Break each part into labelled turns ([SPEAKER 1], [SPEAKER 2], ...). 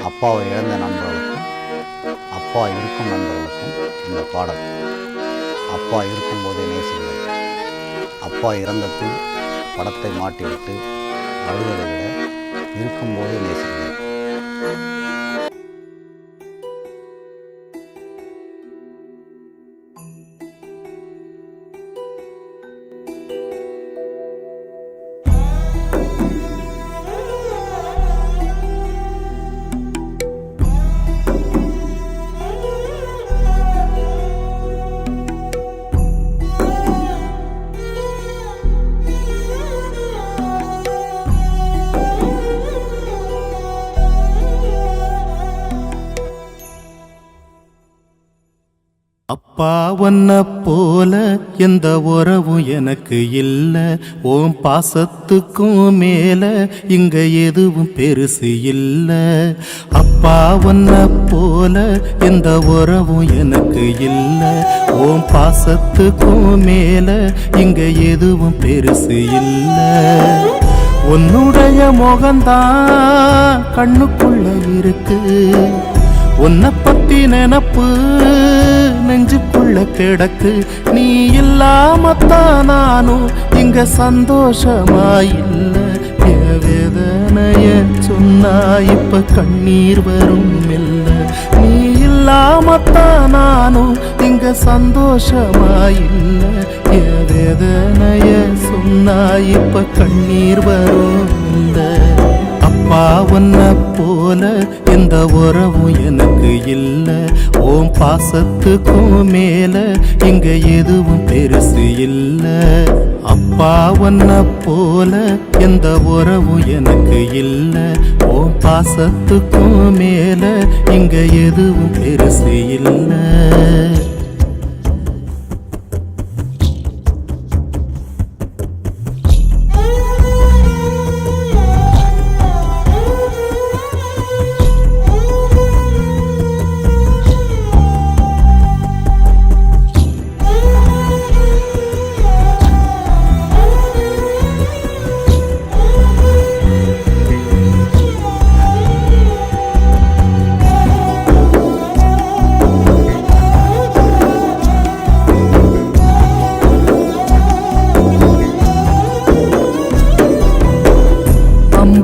[SPEAKER 1] அப்பாவை இழந்த நண்பர்களுக்கும் அப்பா இருக்கும் நண்பர்களுக்கும் இந்த பாடல். அப்பா இருக்கும்போதே நேசிங்கள். அப்பா இறந்த பின் படத்தை மாட்டிவிட்டு அழுவதை விட இருக்கும்போதே நேசிங்கள்.
[SPEAKER 2] அப்பா ஒன்ன போல எந்த உறவும் எனக்கு இல்ல, ஓம் பாசத்துக்கும் மேல இங்க எதுவும் பெருசு இல்ல. அப்பா ஒன்ன போல எந்த உறவும் எனக்கு இல்ல, ஓம் பாசத்துக்கும் மேல இங்க எதுவும் பெருசு இல்ல. உன்னுடைய முகந்தான் கண்ணுக்குள்ள இருக்கு, உன்னை பத்தி நினப்பு நெஞ்சுக்குள்ள கிடக்கு. நீ இல்லாமத்தான் நானும் இங்க சந்தோஷமாயில்ல. வேதனைய சொன்னா இப்ப கண்ணீர் வரும் இல்ல. நீ இல்லாமத்தான் நானும் இங்க சந்தோஷமாயில்ல. வேதனைய சொன்னா இப்ப கண்ணீர் வரும் இல்ல. அப்பா ஒன்ன போல எந்த உறவும் எனக்கு இல்ல, ஓம் பாசத்துக்கும் மேல இங்க எதுவும் பெருசு இல்ல. அப்பா ஒன்ன போல எந்த உறவும் எனக்கு இல்ல, ஓம் பாசத்துக்கும் மேல இங்க எதுவும் பெருசு இல்ல.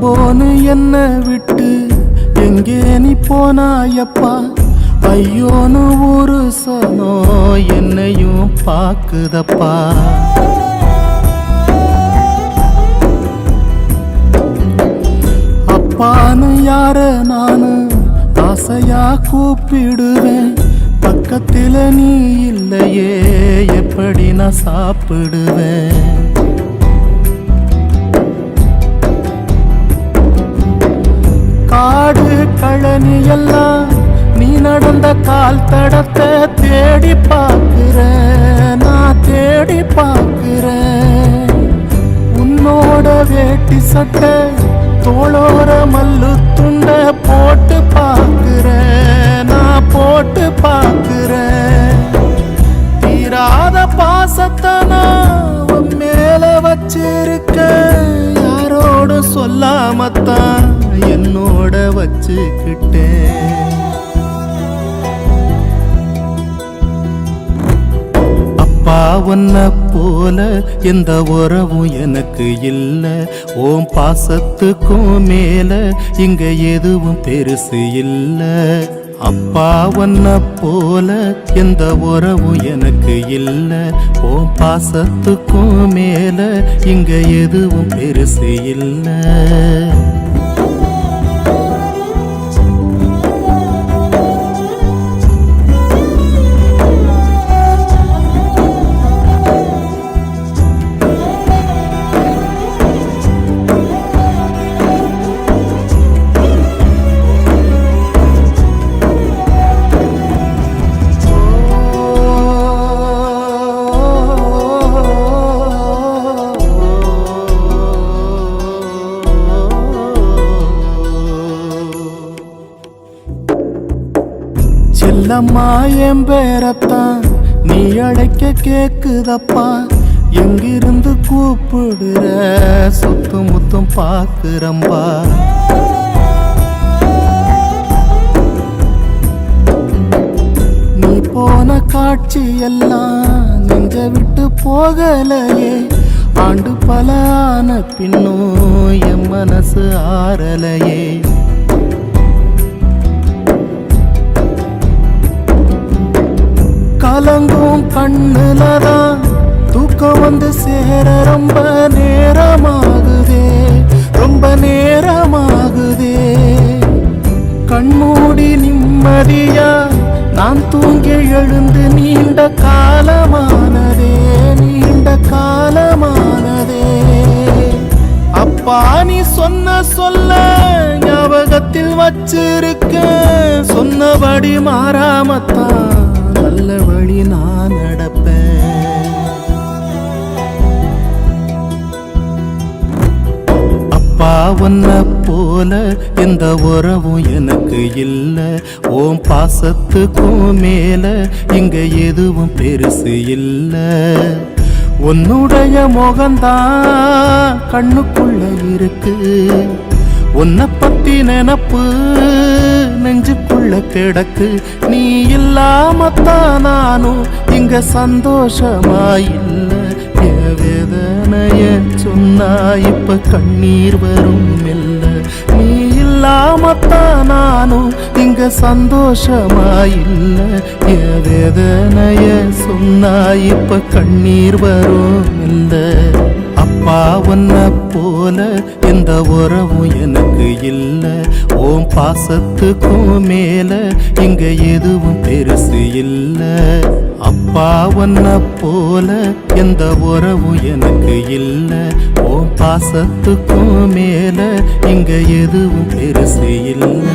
[SPEAKER 2] போனு என்ன விட்டு எங்கே நீ போனாயப்பா, ஐயோனு ஒரு சனோ என்னையும் பாக்குதப்பா. அப்பான்னு யார நானு ஆசையா கூப்பிடுவேன், பக்கத்துல நீ இல்லையே எப்படி நான் சாப்பிடுவேன். காடு கழனி எல்லாம் நீ நடந்த கால் தடத்தை தேடி பார்க்கிறேன், நான் தேடி பார்க்கிறேன். உன்னோட வேட்டி சட்டை தோளோர மல்லு துண்ட போட்டு பார்க்கிறேன், நான் போட்டு பார்க்கிறேன். தீராத பாசத்தை நான் மேல வச்சிருக்கேன், யாரோடு சொல்லாமத்தான் என்னோட வச்சுக்கிட்டேன். அப்பா ஒன்ன போல எந்த உறவும் எனக்கு இல்ல, ஓம் பாசத்துக்கும் மேல இங்க எதுவும் பெருசு இல்ல. அப்பா ஒன்ன போல எந்த உறவும் எனக்கு இல்ல, ஓம் பாசத்துக்கும் மேல இங்க எதுவும் பெருசு இல்ல. செல்லம்மா என் பேரத்தான் நீ அழைக்க கேக்குதப்பா, எங்கிருந்து கூப்பிடுற சுத்தும் முத்தும் பாக்குறம்பா நீ போன காட்சி எல்லாம் நெஞ்ச விட்டு போகலையே ஆண்டு பல ஆன பின்னும் என் மனசு ஆறலையே கலங்கும் கண்ணுலதான் தூக்கம் வந்து சேர ரொம்ப நேரமாகுதே ரொம்ப நேரமாகுதே கண்மூடி நிம்மதியா நான் தூங்கி எழுந்து நீண்ட காலமானதே நீண்ட காலமானதே அப்பா நீ சொன்ன சொல்ல ஞாபகத்தில் வச்சிருக்க சொன்னபடி மாறாமத்தான் நல்ல வழி நான் நடப்பேன் அப்பா உன்னை போல எந்த உறவும் எனக்கு இல்ல ஓம் பாசத்துக்கும் மேல இங்க எதுவும் பெருசு இல்ல உன்னுடைய முகந்தான் கண்ணுக்குள்ள இருக்கு உன்னை பத்தி நினப்பு நெஞ்சுக்குள்ள கிடக்கு நீ இல்லாமத்தான் நானும் இங்க சந்தோஷமா இல்ல வேதனைய சொன்னா இப்ப கண்ணீர் வரும் இல்ல நீ இல்லாமத்தான் நானும் இங்க சந்தோஷமா இல்ல வேதனைய சொன்னா இப்ப கண்ணீர் வரும் இல்ல அப்பா உன்னை போல எந்த உறவும் எனக்கு இல்ல ஓம் பாசத்துக்கும் மேல இங்க எதுவும் பெருசு இல்ல அப்பா உன்னை போல எந்த உறவும் எனக்கு இல்ல ஓம் பாசத்துக்கும் மேல இங்க எதுவும் பெருசு இல்ல